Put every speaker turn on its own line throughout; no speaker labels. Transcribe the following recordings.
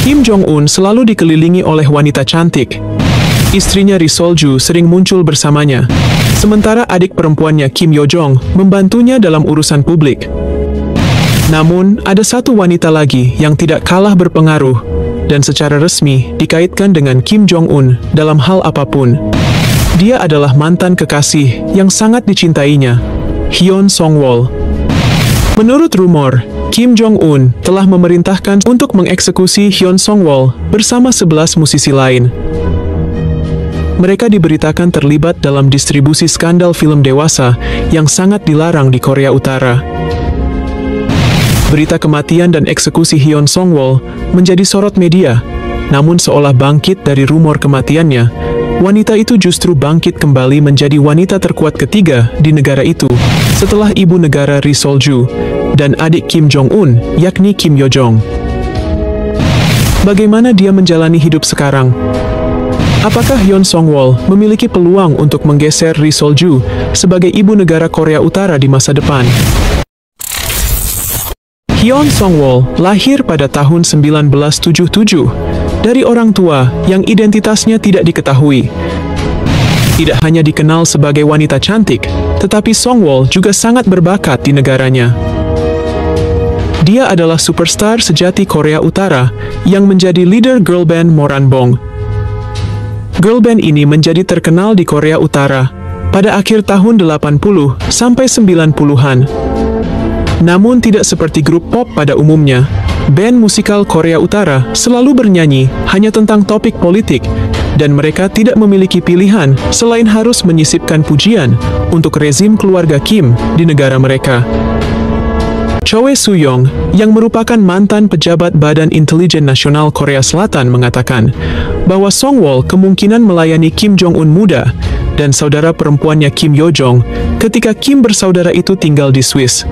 Kim Jong-un selalu dikelilingi oleh wanita cantik. Istrinya Ri Sol-ju sering muncul bersamanya, sementara adik perempuannya Kim Yo-jong membantunya dalam urusan publik. Namun, ada satu wanita lagi yang tidak kalah berpengaruh dan secara resmi dikaitkan dengan Kim Jong-un dalam hal apapun. Dia adalah mantan kekasih yang sangat dicintainya, Hyun Song-wol. Menurut rumor, Kim Jong-un telah memerintahkan untuk mengeksekusi Hyun Song-wol bersama 11 musisi lain. Mereka diberitakan terlibat dalam distribusi skandal film dewasa yang sangat dilarang di Korea Utara. Berita kematian dan eksekusi Hyun Song-wol menjadi sorot media, namun seolah bangkit dari rumor kematiannya, wanita itu justru bangkit kembali menjadi wanita terkuat ketiga di negara itu, setelah ibu negara Ri Sol-ju dan adik Kim Jong-un, yakni Kim Yo-jong. Bagaimana dia menjalani hidup sekarang? Apakah Hyun Song-wol memiliki peluang untuk menggeser Ri Sol-ju sebagai ibu negara Korea Utara di masa depan? Hyun Song-wol lahir pada tahun 1977 dari orang tua yang identitasnya tidak diketahui. Tidak hanya dikenal sebagai wanita cantik, tetapi Song-wol juga sangat berbakat di negaranya. Dia adalah superstar sejati Korea Utara yang menjadi leader girl band Moranbong. Girl band ini menjadi terkenal di Korea Utara pada akhir tahun 80 sampai 90-an. Namun tidak seperti grup pop pada umumnya, band musikal Korea Utara selalu bernyanyi hanya tentang topik politik, dan mereka tidak memiliki pilihan selain harus menyisipkan pujian untuk rezim keluarga Kim di negara mereka. Choe Soo-young, yang merupakan mantan pejabat Badan Intelijen Nasional Korea Selatan, mengatakan bahwa Song-wol kemungkinan melayani Kim Jong-un muda dan saudara perempuannya Kim Yo-jong ketika Kim bersaudara itu tinggal di Swiss.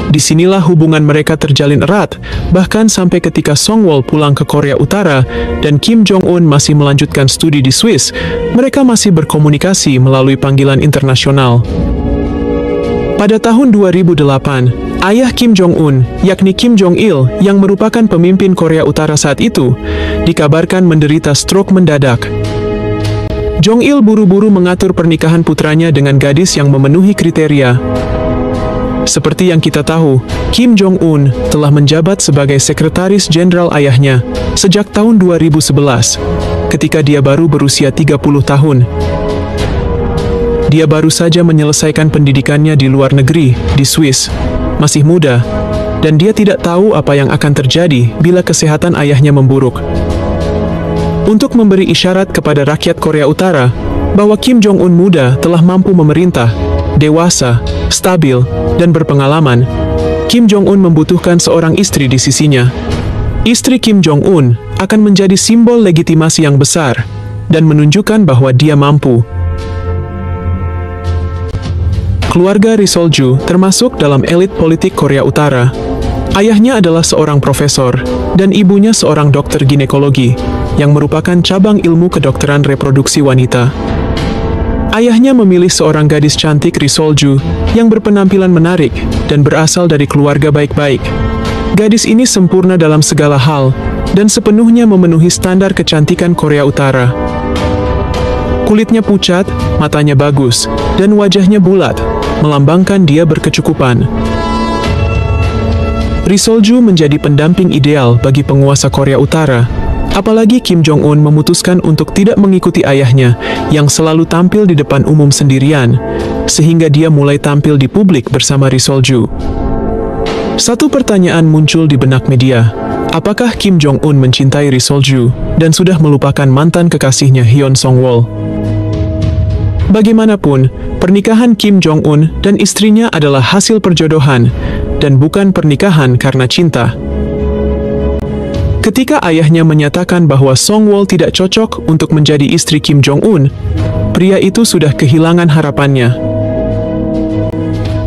Disinilah hubungan mereka terjalin erat, bahkan sampai ketika Song-wol pulang ke Korea Utara dan Kim Jong-un masih melanjutkan studi di Swiss, mereka masih berkomunikasi melalui panggilan internasional. Pada tahun 2008, ayah Kim Jong-un, yakni Kim Jong-il, yang merupakan pemimpin Korea Utara saat itu, dikabarkan menderita stroke mendadak. Jong-il buru-buru mengatur pernikahan putranya dengan gadis yang memenuhi kriteria. Seperti yang kita tahu, Kim Jong-un telah menjabat sebagai sekretaris jenderal ayahnya sejak tahun 2011, ketika dia baru berusia 30 tahun. Dia baru saja menyelesaikan pendidikannya di luar negeri, di Swiss, masih muda, dan dia tidak tahu apa yang akan terjadi bila kesehatan ayahnya memburuk. Untuk memberi isyarat kepada rakyat Korea Utara bahwa Kim Jong-un muda telah mampu memerintah, dewasa, stabil, dan berpengalaman, Kim Jong-un membutuhkan seorang istri di sisinya. Istri Kim Jong-un akan menjadi simbol legitimasi yang besar dan menunjukkan bahwa dia mampu. Keluarga Ri Sol-ju termasuk dalam elit politik Korea Utara. Ayahnya adalah seorang profesor, dan ibunya seorang dokter ginekologi, yang merupakan cabang ilmu kedokteran reproduksi wanita. Ayahnya memilih seorang gadis cantik Ri Sol-ju yang berpenampilan menarik dan berasal dari keluarga baik-baik. Gadis ini sempurna dalam segala hal, dan sepenuhnya memenuhi standar kecantikan Korea Utara. Kulitnya pucat, matanya bagus, dan wajahnya bulat, melambangkan dia berkecukupan. Ri Sol-ju menjadi pendamping ideal bagi penguasa Korea Utara, apalagi Kim Jong-un memutuskan untuk tidak mengikuti ayahnya yang selalu tampil di depan umum sendirian, sehingga dia mulai tampil di publik bersama Ri Sol-ju. Satu pertanyaan muncul di benak media, apakah Kim Jong-un mencintai Ri Sol-ju dan sudah melupakan mantan kekasihnya Hyun Song-wol? Bagaimanapun, pernikahan Kim Jong-un dan istrinya adalah hasil perjodohan, dan bukan pernikahan karena cinta. Ketika ayahnya menyatakan bahwa Song-wol tidak cocok untuk menjadi istri Kim Jong-un, pria itu sudah kehilangan harapannya.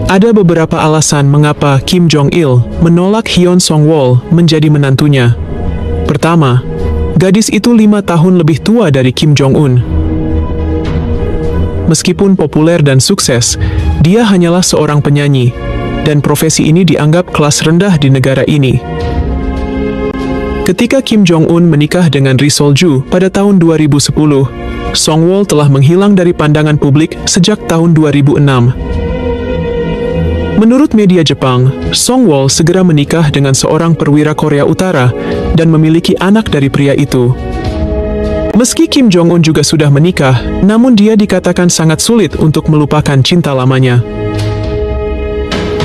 Ada beberapa alasan mengapa Kim Jong-il menolak Hyun Song-wol menjadi menantunya. Pertama, gadis itu 5 tahun lebih tua dari Kim Jong-un. Meskipun populer dan sukses, dia hanyalah seorang penyanyi, dan profesi ini dianggap kelas rendah di negara ini. Ketika Kim Jong-un menikah dengan Ri Sol-ju pada tahun 2010, Song-wol telah menghilang dari pandangan publik sejak tahun 2006. Menurut media Jepang, Song-wol segera menikah dengan seorang perwira Korea Utara dan memiliki anak dari pria itu. Meski Kim Jong-un juga sudah menikah, namun dia dikatakan sangat sulit untuk melupakan cinta lamanya.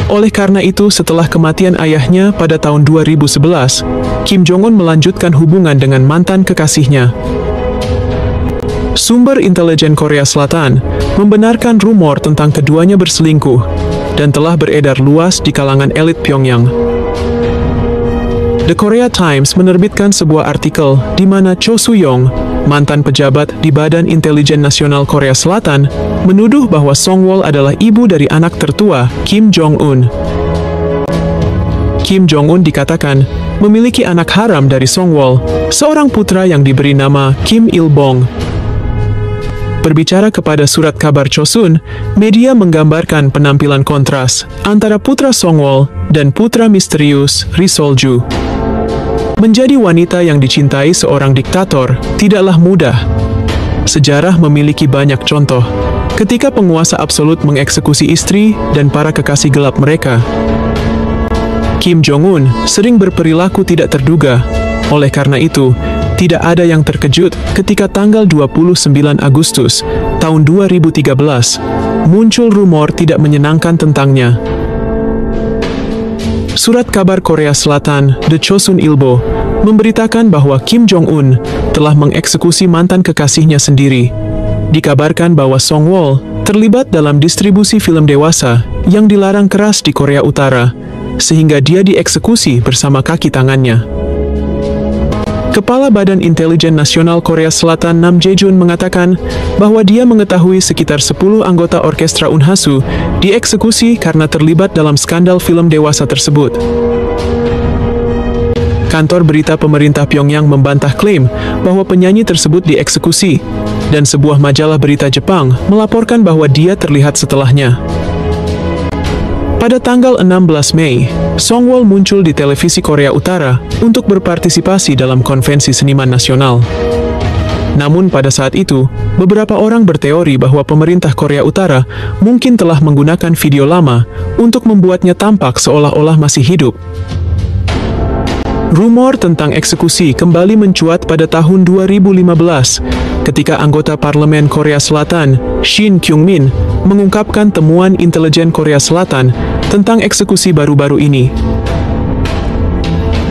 Oleh karena itu, setelah kematian ayahnya pada tahun 2011, Kim Jong-un melanjutkan hubungan dengan mantan kekasihnya. Sumber intelijen Korea Selatan membenarkan rumor tentang keduanya berselingkuh dan telah beredar luas di kalangan elit Pyongyang. The Korea Times menerbitkan sebuah artikel di mana Cho Soo-yong, mantan pejabat di Badan Intelijen Nasional Korea Selatan, menuduh bahwa Song-wol adalah ibu dari anak tertua Kim Jong-un. Kim Jong-un dikatakan memiliki anak haram dari Song-wol, seorang putra yang diberi nama Kim Il-bong. Berbicara kepada surat kabar Chosun, media menggambarkan penampilan kontras antara putra Song-wol dan putra misterius Ri Sol-ju. Menjadi wanita yang dicintai seorang diktator tidaklah mudah. Sejarah memiliki banyak contoh ketika penguasa absolut mengeksekusi istri dan para kekasih gelap mereka. Kim Jong-un sering berperilaku tidak terduga. Oleh karena itu, tidak ada yang terkejut ketika tanggal 29 Agustus tahun 2013 muncul rumor tidak menyenangkan tentangnya. Surat kabar Korea Selatan, The Chosun Ilbo, memberitakan bahwa Kim Jong-un telah mengeksekusi mantan kekasihnya sendiri. Dikabarkan bahwa Song-wol terlibat dalam distribusi film dewasa yang dilarang keras di Korea Utara, sehingga dia dieksekusi bersama kaki tangannya. Kepala Badan Intelijen Nasional Korea Selatan Nam Jae-jun mengatakan bahwa dia mengetahui sekitar 10 anggota orkestra Unhasu dieksekusi karena terlibat dalam skandal film dewasa tersebut. Kantor berita pemerintah Pyongyang membantah klaim bahwa penyanyi tersebut dieksekusi, dan sebuah majalah berita Jepang melaporkan bahwa dia terlihat setelahnya. Pada tanggal 16 Mei, Song-wol muncul di televisi Korea Utara untuk berpartisipasi dalam konvensi seniman nasional. Namun pada saat itu, beberapa orang berteori bahwa pemerintah Korea Utara mungkin telah menggunakan video lama untuk membuatnya tampak seolah-olah masih hidup. Rumor tentang eksekusi kembali mencuat pada tahun 2015 ketika anggota parlemen Korea Selatan, Shin Kyung-min, mengungkapkan temuan intelijen Korea Selatan tentang eksekusi baru-baru ini.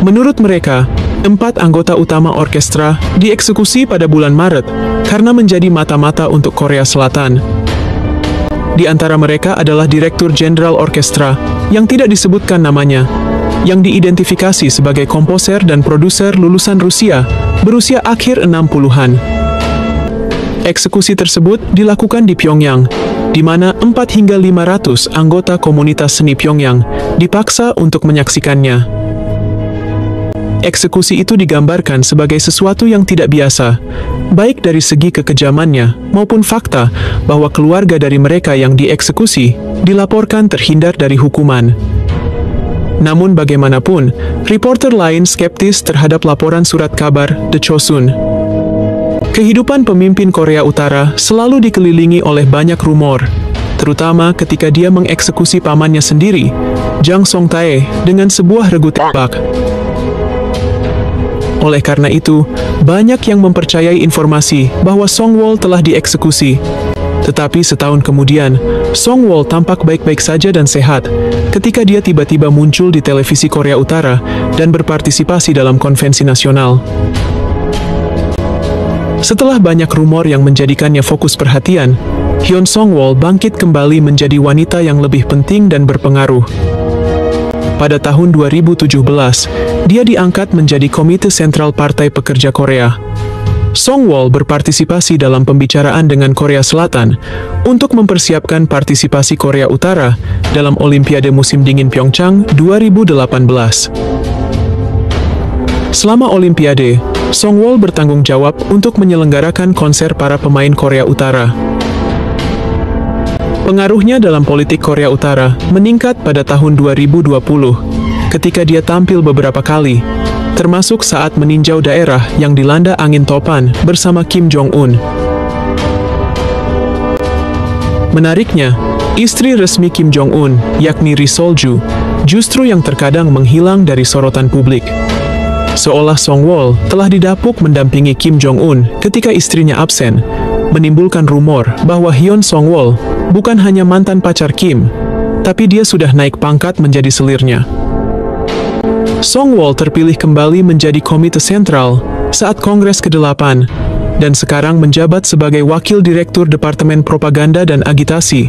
Menurut mereka, 4 anggota utama orkestra dieksekusi pada bulan Maret karena menjadi mata-mata untuk Korea Selatan. Di antara mereka adalah Direktur Jenderal Orkestra yang tidak disebutkan namanya, yang diidentifikasi sebagai komposer dan produser lulusan Rusia berusia akhir 60-an. Eksekusi tersebut dilakukan di Pyongyang, di mana 4 hingga 500 anggota komunitas seni Pyongyang dipaksa untuk menyaksikannya. Eksekusi itu digambarkan sebagai sesuatu yang tidak biasa, baik dari segi kekejamannya maupun fakta bahwa keluarga dari mereka yang dieksekusi dilaporkan terhindar dari hukuman. Namun bagaimanapun, reporter lain skeptis terhadap laporan surat kabar The Chosun. Kehidupan pemimpin Korea Utara selalu dikelilingi oleh banyak rumor, terutama ketika dia mengeksekusi pamannya sendiri, Jang Song-tae, dengan sebuah regu tembak. Oleh karena itu, banyak yang mempercayai informasi bahwa Song-wol telah dieksekusi. Tetapi setahun kemudian, Song-wol tampak baik-baik saja dan sehat ketika dia tiba-tiba muncul di televisi Korea Utara dan berpartisipasi dalam konvensi nasional. Setelah banyak rumor yang menjadikannya fokus perhatian, Hyun Song-wol bangkit kembali menjadi wanita yang lebih penting dan berpengaruh. Pada tahun 2017, dia diangkat menjadi Komite Sentral Partai Pekerja Korea. Song-wol berpartisipasi dalam pembicaraan dengan Korea Selatan untuk mempersiapkan partisipasi Korea Utara dalam Olimpiade Musim Dingin Pyeongchang 2018. Selama Olimpiade, Song-wol bertanggung jawab untuk menyelenggarakan konser para pemain Korea Utara. Pengaruhnya dalam politik Korea Utara meningkat pada tahun 2020 ketika dia tampil beberapa kali, termasuk saat meninjau daerah yang dilanda angin topan bersama Kim Jong-un. Menariknya, istri resmi Kim Jong-un, yakni Ri Sol-ju, justru yang terkadang menghilang dari sorotan publik. Seolah Song-wol telah didapuk mendampingi Kim Jong-un ketika istrinya absen, menimbulkan rumor bahwa Hyun Song-wol bukan hanya mantan pacar Kim, tapi dia sudah naik pangkat menjadi selirnya. Song-wol terpilih kembali menjadi komite sentral saat Kongres ke-8 dan sekarang menjabat sebagai wakil direktur Departemen Propaganda dan Agitasi,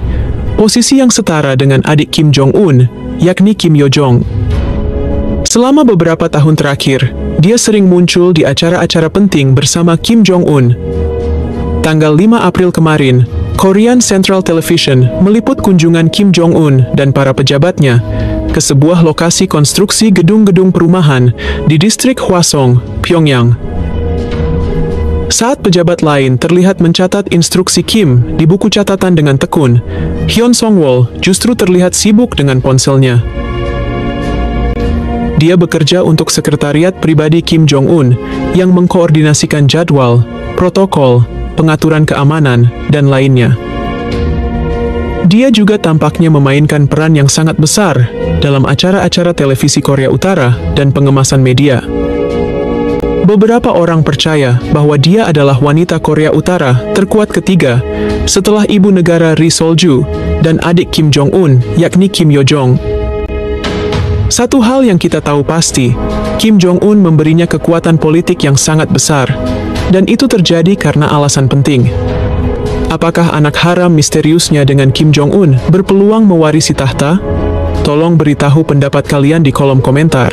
posisi yang setara dengan adik Kim Jong-un, yakni Kim Yo-jong. Selama beberapa tahun terakhir, dia sering muncul di acara-acara penting bersama Kim Jong-un. Tanggal 5 April kemarin, Korean Central Television meliput kunjungan Kim Jong-un dan para pejabatnya ke sebuah lokasi konstruksi gedung-gedung perumahan di distrik Hwasong, Pyongyang. Saat pejabat lain terlihat mencatat instruksi Kim di buku catatan dengan tekun, Hyun Song-wol justru terlihat sibuk dengan ponselnya. Dia bekerja untuk sekretariat pribadi Kim Jong-un yang mengkoordinasikan jadwal, protokol, pengaturan keamanan, dan lainnya. Dia juga tampaknya memainkan peran yang sangat besar dalam acara-acara televisi Korea Utara dan pengemasan media. Beberapa orang percaya bahwa dia adalah wanita Korea Utara terkuat ketiga setelah ibu negara Ri Sol-ju dan adik Kim Jong-un, yakni Kim Yo-jong. Satu hal yang kita tahu pasti, Kim Jong-un memberinya kekuatan politik yang sangat besar, dan itu terjadi karena alasan penting. Apakah anak haram misteriusnya dengan Kim Jong-un berpeluang mewarisi tahta? Tolong beritahu pendapat kalian di kolom komentar.